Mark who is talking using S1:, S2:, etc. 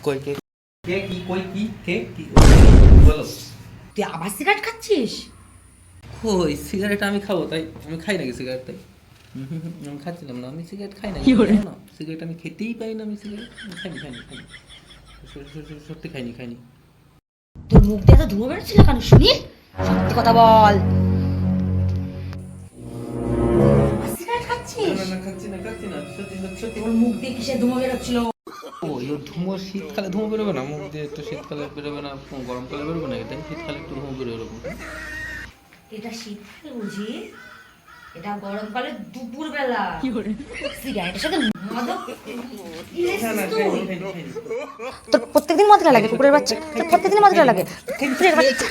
S1: কই কে কে কি কই কি কে কি বলো।
S2: তুই আবার সিগারেট খাচ্ছিস?
S1: কই সিগারেট আমি খাবো? তাই আমি খাই নাকি সিগারেট? তাই আমি খাচ্ছিলাম না, আমি সিগারেট খাই না, না সিগারেট আমি খেতেই পাই না, আমি সিগারেট খাইনি খাইনি খাইনি, সত্যি খাইনি খাইনি।
S2: তোর মুখ দিয়ে তো ধুয়ো বেরোচ্ছিল কেন শুনি? সত্যি কথা বল। আবার সিগারেট খাচ্ছিস?
S1: না খাচ্ছি না খাচ্ছি না, সত্যি সত্যি সত্যি।
S2: তোর মুখ দিয়ে কিসের ধুয়ো বেরোচ্ছিল?
S1: ওই ধুমো শীতকালে ধুমো বেরোবে না মুখ দিয়ে, একটু শীতকালে বেরোবে না, গরমকালে বেরোবে না, এটাই শীতকালে একটু ধুমো বেরোবে এরকম।
S2: এটা শীতকালে বুঝি, এটা গরমকালে দুপুর বেলা সিগারেটের সাথে মাদক তোর প্রত্যেকদিন মজা লাগে কুকুরের বাচ্চা, তোর প্রত্যেকদিন মজা লাগে কুকুরের বাচ্চা।